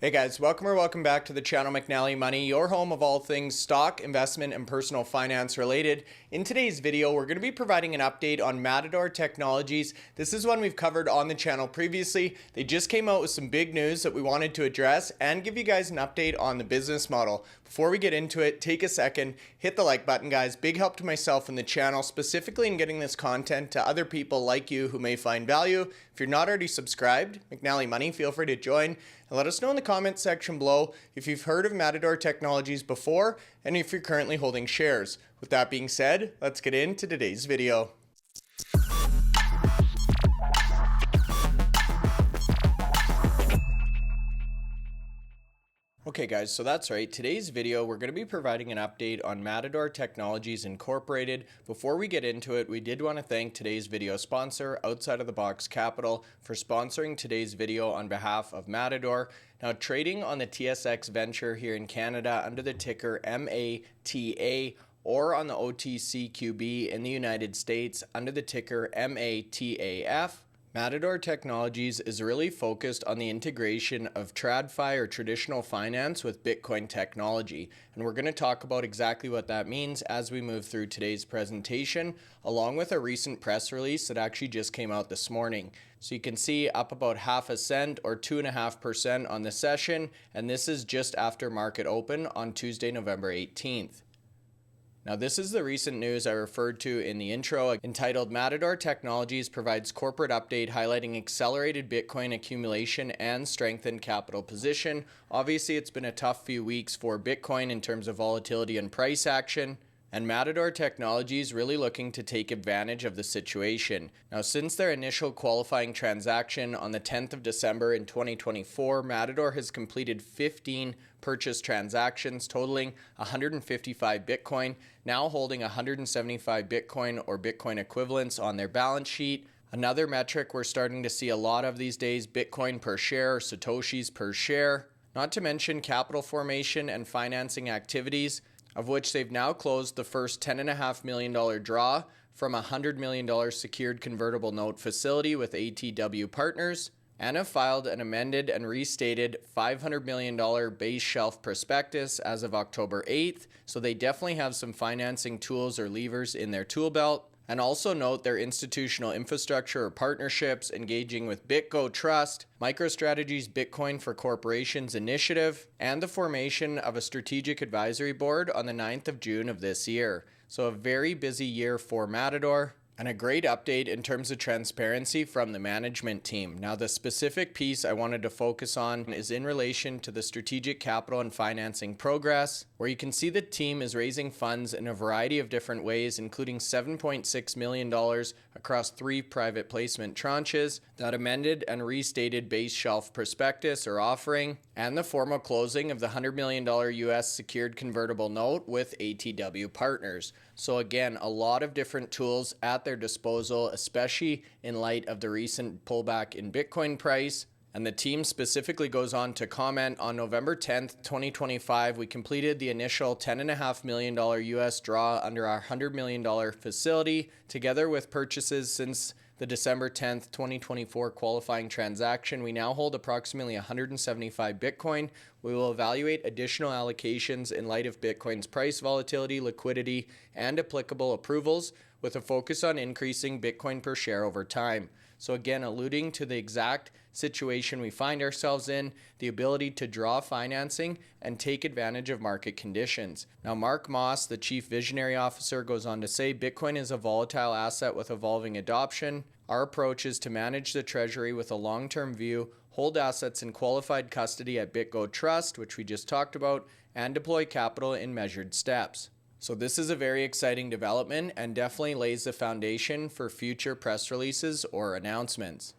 Hey guys, welcome back to the channel McNallie Money, your home of all things stock, investment, and personal finance related. In today's video, we're going to be providing an update on Matador Technologies. This is one we've covered on the channel previously. They just came out with some big news that we wanted to address and give you guys an update on the business model. Before we get into it, take a second, hit the like button guys. Big help to myself and the channel, specifically in getting this content to other people like you who may find value. If you're not already subscribed, McNallie Money, feel free to join. And let us know in the comments section below if you've heard of Matador Technologies before and if you're currently holding shares. With that being said, let's get into today's video. Okay guys, so that's right. Today's video, we're going to be providing an update on Matador Technologies Incorporated. Before we get into it, we did want to thank today's video sponsor, Outside of the Box Capital, for sponsoring today's video on behalf of Matador. Now, trading on the TSXV venture here in Canada under the ticker MATA, or on the OTCQB in the United States under the ticker MATAF. Matador Technologies is really focused on the integration of TradFi or traditional finance with Bitcoin technology, and we're going to talk about exactly what that means as we move through today's presentation, along with a recent press release that actually just came out this morning. So you can see up about half a cent or 2.5% on the session, and this is just after market open on Tuesday, November 18th. Now, this is the recent news I referred to in the intro, entitled Matador Technologies provides corporate update highlighting accelerated Bitcoin accumulation and strengthened capital position. Obviously, it's been a tough few weeks for Bitcoin in terms of volatility and price action, and Matador Technologies really looking to take advantage of the situation. Now, since their initial qualifying transaction on the 10th of December in 2024, Matador has completed 15 purchase transactions totaling 155 Bitcoin, now holding 175 Bitcoin or Bitcoin equivalents on their balance sheet. Another metric we're starting to see a lot of these days, Bitcoin per share or Satoshis per share, not to mention capital formation and financing activities, of which they've now closed the first $10.5 million draw from a $100 million secured convertible note facility with ATW Partners, and have filed an amended and restated $500 million base shelf prospectus as of October 8th, so they definitely have some financing tools or levers in their tool belt. And also note their institutional infrastructure or partnerships engaging with BitGo Trust, MicroStrategy's Bitcoin for Corporations initiative, and the formation of a strategic advisory board on the 9th of June of this year. So a very busy year for Matador, and a great update in terms of transparency from the management team. Now, the specific piece I wanted to focus on is in relation to the strategic capital and financing progress, where you can see the team is raising funds in a variety of different ways, including $7.6 million across 3 private placement tranches, that amended and restated base shelf prospectus or offering, and the formal closing of the $100 million US secured convertible note with ATW Partners. So again, a lot of different tools at their disposal, especially in light of the recent pullback in Bitcoin price. And the team specifically goes on to comment on November 10th, 2025, we completed the initial $10.5 million US draw under our $100 million facility, together with purchases since the December 10th, 2024 qualifying transaction. We now hold approximately 175 Bitcoin. We will evaluate additional allocations in light of Bitcoin's price volatility, liquidity, and applicable approvals, with a focus on increasing Bitcoin per share over time. So again, alluding to the exact situation we find ourselves in, the ability to draw financing and take advantage of market conditions. Now, Mark Moss, the Chief Visionary Officer, goes on to say, Bitcoin is a volatile asset with evolving adoption. Our approach is to manage the treasury with a long-term view, hold assets in qualified custody at BitGo Trust, which we just talked about, and deploy capital in measured steps. So this is a very exciting development and definitely lays the foundation for future press releases or announcements.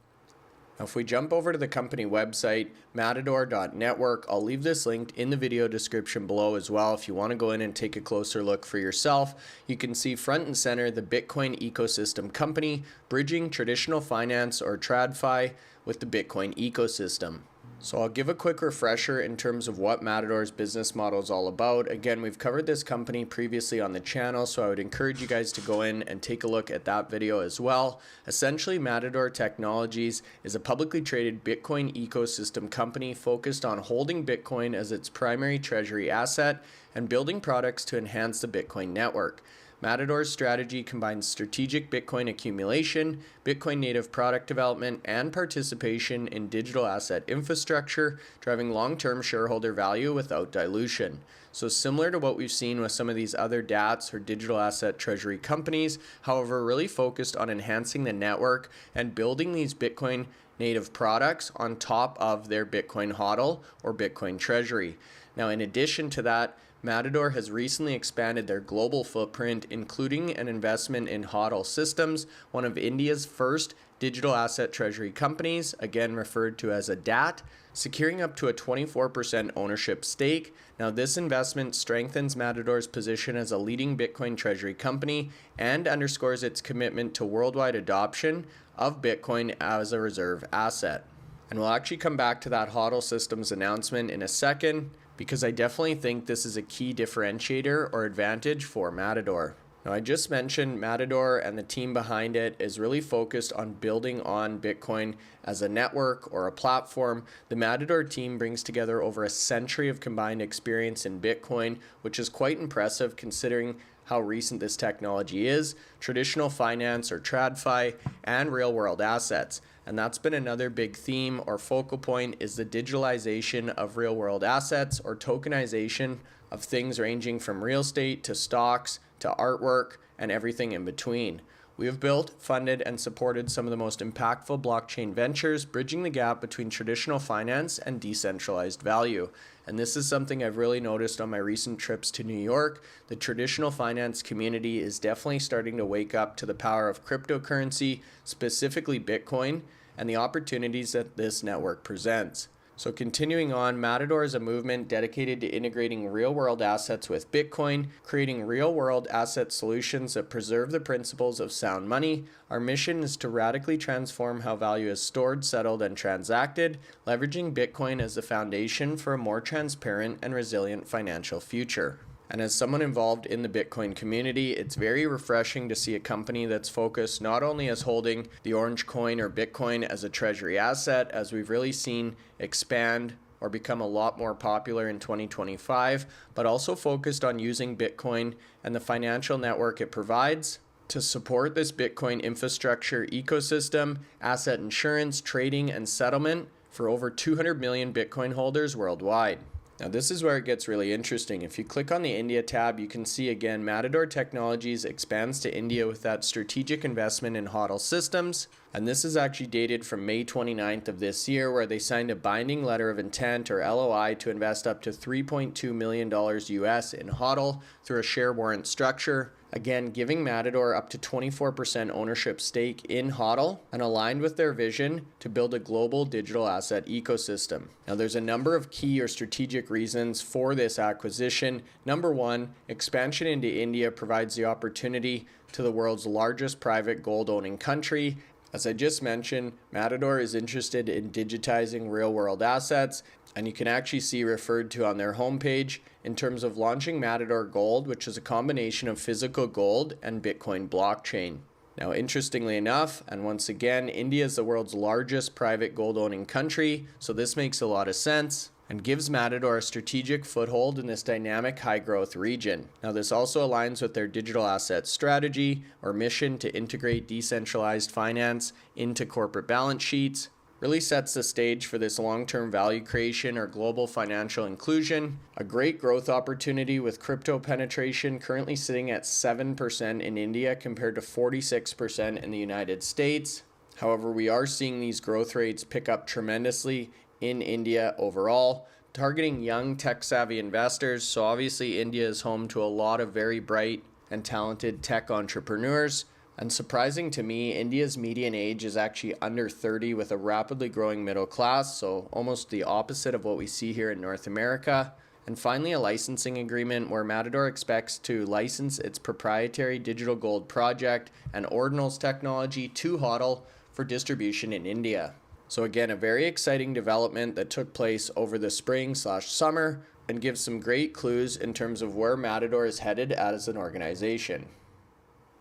Now, if we jump over to the company website, matador.network, I'll leave this linked in the video description below as well. If you want to go in and take a closer look for yourself, you can see front and center the Bitcoin ecosystem company, bridging traditional finance or TradFi with the Bitcoin ecosystem. So I'll give a quick refresher in terms of what Matador's business model is all about. Again, we've covered this company previously on the channel, so I would encourage you guys to go in and take a look at that video as well. Essentially, Matador Technologies is a publicly traded Bitcoin ecosystem company focused on holding Bitcoin as its primary treasury asset and building products to enhance the Bitcoin network. Matador's strategy combines strategic Bitcoin accumulation, Bitcoin native product development, and participation in digital asset infrastructure, driving long-term shareholder value without dilution. So similar to what we've seen with some of these other DATs or digital asset treasury companies, however, really focused on enhancing the network and building these Bitcoin native products on top of their Bitcoin HODL or Bitcoin treasury. Now, in addition to that, Matador has recently expanded their global footprint, including an investment in HODL Systems, one of India's first digital asset treasury companies, again referred to as a DAT, securing up to a 24% ownership stake. Now, this investment strengthens Matador's position as a leading Bitcoin treasury company and underscores its commitment to worldwide adoption of Bitcoin as a reserve asset. And we'll actually come back to that HODL Systems announcement in a second, because I definitely think this is a key differentiator or advantage for Matador. Now, I just mentioned Matador and the team behind it is really focused on building on Bitcoin as a network or a platform. The Matador team brings together over a century of combined experience in Bitcoin, which is quite impressive considering how recent this technology is, traditional finance or TradFi, and real-world assets. And that's been another big theme or focal point, is the digitalization of real-world assets or tokenization of things ranging from real estate to stocks to artwork and everything in between. We have built, funded, and supported some of the most impactful blockchain ventures, bridging the gap between traditional finance and decentralized value. And this is something I've really noticed on my recent trips to New York. The traditional finance community is definitely starting to wake up to the power of cryptocurrency, specifically Bitcoin, and the opportunities that this network presents. So continuing on, Matador is a movement dedicated to integrating real-world assets with Bitcoin, creating real-world asset solutions that preserve the principles of sound money. Our mission is to radically transform how value is stored, settled, and transacted, leveraging Bitcoin as the foundation for a more transparent and resilient financial future. And as someone involved in the Bitcoin community, it's very refreshing to see a company that's focused not only as holding the orange coin or Bitcoin as a treasury asset, as we've really seen expand or become a lot more popular in 2025, but also focused on using Bitcoin and the financial network it provides to support this Bitcoin infrastructure ecosystem, asset insurance, trading, and settlement for over 200 million Bitcoin holders worldwide. Now, this is where it gets really interesting. If you click on the India tab, you can see again, Matador Technologies expands to India with that strategic investment in HODL Systems. And this is actually dated from May 29th of this year, where they signed a binding letter of intent or LOI to invest up to $3.2 million US in HODL through a share warrant structure. Again, giving Matador up to 24% ownership stake in HODL and aligned with their vision to build a global digital asset ecosystem. Now, there's a number of key or strategic reasons for this acquisition. Number one, expansion into India provides the opportunity to the world's largest private gold-owning country. As I just mentioned, Matador is interested in digitizing real-world assets, and you can actually see referred to on their homepage in terms of launching Matador Gold, which is a combination of physical gold and Bitcoin blockchain. Now, interestingly enough, and once again, India is the world's largest private gold-owning country, so this makes a lot of sense and gives Matador a strategic foothold in this dynamic high-growth region. Now, this also aligns with their digital asset strategy or mission to integrate decentralized finance into corporate balance sheets. Really sets the stage for this long-term value creation or global financial inclusion. A great growth opportunity with crypto penetration currently sitting at 7% in India compared to 46% in the United States. However, we are seeing these growth rates pick up tremendously in India overall, targeting young tech-savvy investors. So obviously India is home to a lot of very bright and talented tech entrepreneurs. And surprising to me, India's median age is actually under 30 with a rapidly growing middle class, so almost the opposite of what we see here in North America. And finally, a licensing agreement where Matador expects to license its proprietary digital gold project and ordinals technology to HODL for distribution in India. So again, a very exciting development that took place over the spring/summer and gives some great clues in terms of where Matador is headed as an organization.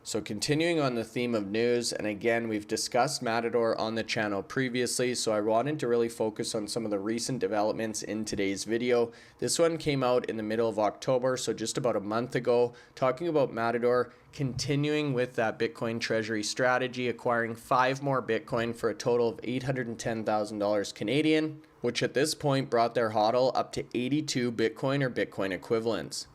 So continuing on the theme of news, and again, we've discussed Matador on the channel previously, so I wanted to really focus on some of the recent developments in today's video. This one came out in the middle of October, so just about a month ago, talking about Matador continuing with that Bitcoin treasury strategy, acquiring 5 more Bitcoin for a total of $810,000 Canadian, which at this point brought their HODL up to 82 Bitcoin or Bitcoin equivalents.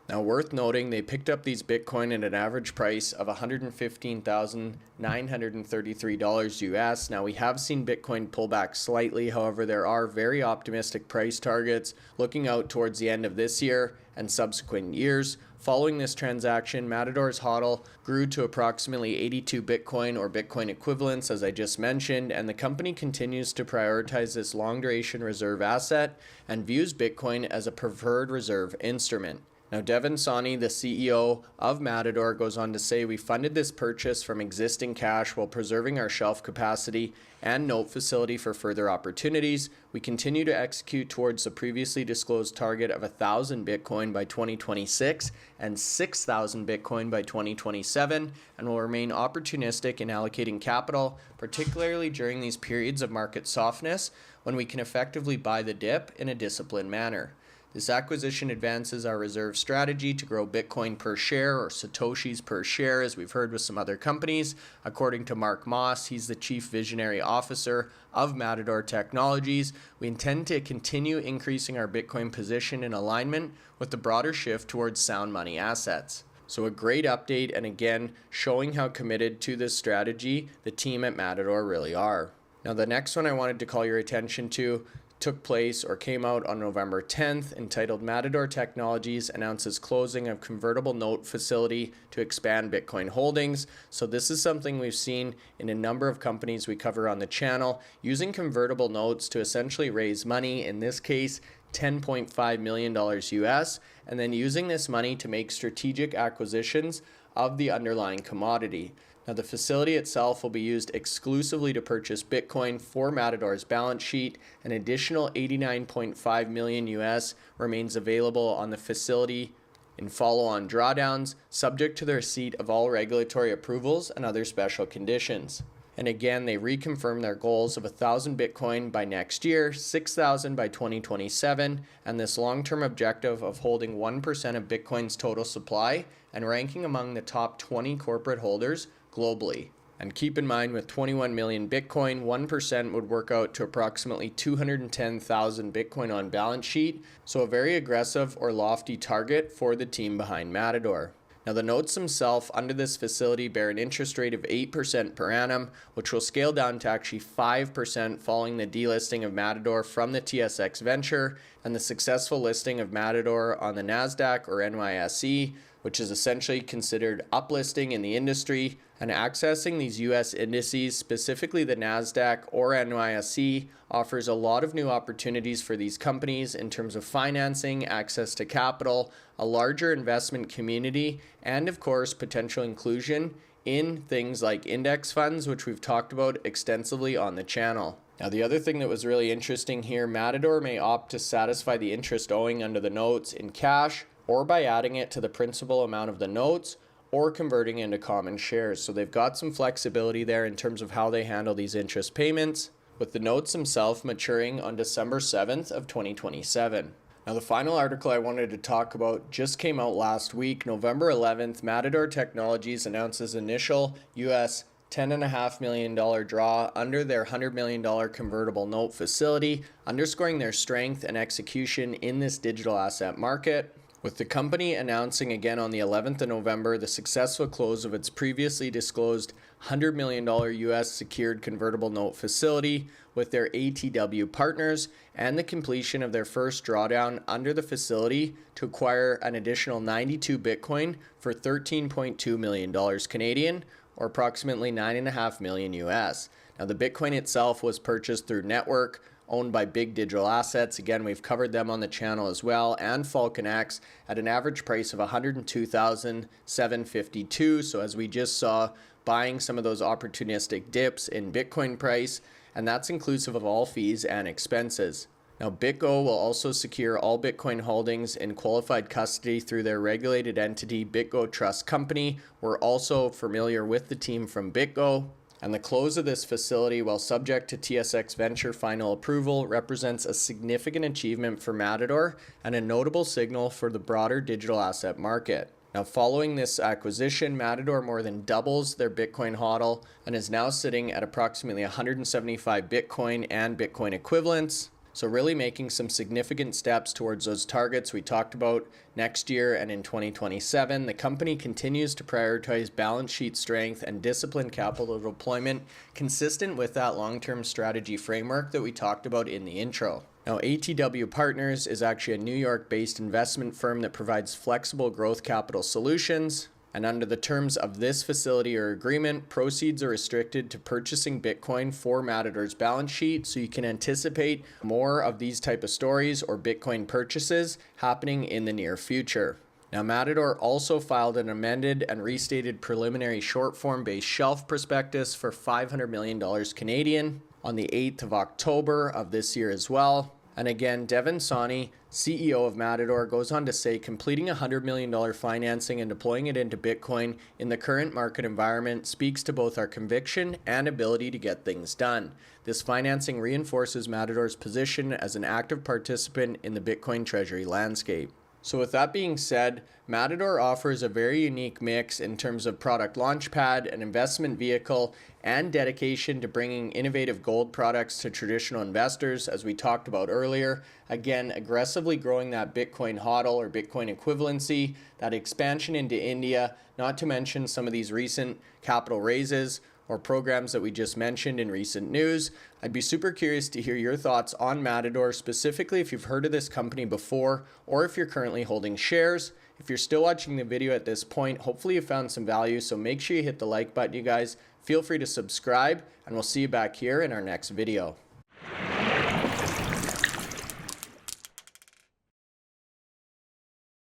Now, worth noting, they picked up these Bitcoin at an average price of $115,933 US. Now, we have seen Bitcoin pull back slightly. However, there are very optimistic price targets looking out towards the end of this year and subsequent years. Following this transaction, Matador's HODL grew to approximately 82 Bitcoin or Bitcoin equivalents, as I just mentioned, and the company continues to prioritize this long-duration reserve asset and views Bitcoin as a preferred reserve instrument. Now, Devin Sawhney, the CEO of Matador, goes on to say, "We funded this purchase from existing cash while preserving our shelf capacity and note facility for further opportunities. We continue to execute towards the previously disclosed target of 1,000 Bitcoin by 2026 and 6,000 Bitcoin by 2027, and will remain opportunistic in allocating capital, particularly during these periods of market softness when we can effectively buy the dip in a disciplined manner. This acquisition advances our reserve strategy to grow Bitcoin per share or Satoshis per share, as we've heard with some other companies. According to Mark Moss, he's the Chief Visionary Officer of Matador Technologies. We intend to continue increasing our Bitcoin position in alignment with the broader shift towards sound money assets." So a great update, and again, showing how committed to this strategy the team at Matador really are. Now, the next one I wanted to call your attention to took place or came out on November 10th, entitled Matador Technologies Announces Closing of Convertible Note Facility to Expand Bitcoin Holdings. So this is something we've seen in a number of companies we cover on the channel, using convertible notes to essentially raise money, in this case $10.5 million US, and then using this money to make strategic acquisitions of the underlying commodity. Now, the facility itself will be used exclusively to purchase Bitcoin for Matador's balance sheet. An additional $89.5 million US remains available on the facility in follow-on drawdowns, subject to the receipt of all regulatory approvals and other special conditions. And again, they reconfirm their goals of 1,000 Bitcoin by next year, 6,000 by 2027, and this long-term objective of holding 1% of Bitcoin's total supply and ranking among the top 20 corporate holders globally. And keep in mind, with 21 million Bitcoin, 1% would work out to approximately 210,000 Bitcoin on balance sheet, so a very aggressive or lofty target for the team behind Matador. Now, the notes themselves under this facility bear an interest rate of 8% per annum, which will scale down to actually 5% following the delisting of Matador from the TSX venture and the successful listing of Matador on the NASDAQ or NYSE, which is essentially considered uplisting in the industry. And accessing these US indices, specifically the NASDAQ or NYSE, offers a lot of new opportunities for these companies in terms of financing, access to capital, a larger investment community, and of course, potential inclusion in things like index funds, which we've talked about extensively on the channel. Now, the other thing that was really interesting here, Matador may opt to satisfy the interest owing under the notes in cash, or by adding it to the principal amount of the notes, or converting into common shares. So they've got some flexibility there in terms of how they handle these interest payments, with the notes themselves maturing on December 7th of 2027. Now, the final article I wanted to talk about just came out last week, November 11th. Matador Technologies announces initial US $10.5 million draw under their $100 million convertible note facility, underscoring their strength and execution in this digital asset market, with the company announcing again on the 11th of November the successful close of its previously disclosed $100 million US secured convertible note facility with their ATW partners, and the completion of their first drawdown under the facility to acquire an additional 92 Bitcoin for $13.2 million Canadian, or approximately $9.5 million US. Now, the Bitcoin itself was purchased through Network, owned by Big Digital Assets. Again, we've covered them on the channel as well, and Falcon X at an average price of $102,752. So as we just saw, buying some of those opportunistic dips in Bitcoin price. and that's inclusive of all fees and expenses. Now, BitGo will also secure all Bitcoin holdings in qualified custody through their regulated entity, BitGo Trust Company. We're also familiar with the team from BitGo. And the close of this facility, while subject to TSX Venture final approval, represents a significant achievement for Matador and a notable signal for the broader digital asset market. Now, following this acquisition, Matador more than doubles their Bitcoin hodl and is now sitting at approximately 175 Bitcoin and Bitcoin equivalents. So really making some significant steps towards those targets we talked about next year and in 2027. The company continues to prioritize balance sheet strength and disciplined capital deployment consistent with that long-term strategy framework that we talked about in the intro. Now, ATW Partners is actually a New York-based investment firm that provides flexible growth capital solutions. And under the terms of this facility or agreement, proceeds are restricted to purchasing Bitcoin for Matador's balance sheet, so you can anticipate more of these type of stories or Bitcoin purchases happening in the near future. Now, Matador also filed an amended and restated preliminary short form-based shelf prospectus for $500 million Canadian on the 8th of October of this year as well. And again, Devin Sani, CEO of Matador, goes on to say completing $100 million financing and deploying it into Bitcoin in the current market environment speaks to both our conviction and ability to get things done. This financing reinforces Matador's position as an active participant in the Bitcoin treasury landscape. So with that being said, Matador offers a very unique mix in terms of product launchpad, an investment vehicle, and dedication to bringing innovative gold products to traditional investors, as we talked about earlier. Again, aggressively growing that Bitcoin hodl or Bitcoin equivalency, that expansion into India, not to mention some of these recent capital raises or programs that we just mentioned in recent news. I'd be super curious to hear your thoughts on Matador, specifically if you've heard of this company before or if you're currently holding shares. If you're still watching the video at this point, hopefully you found some value, so make sure you hit the like button, you guys. Feel free to subscribe, and we'll see you back here in our next video.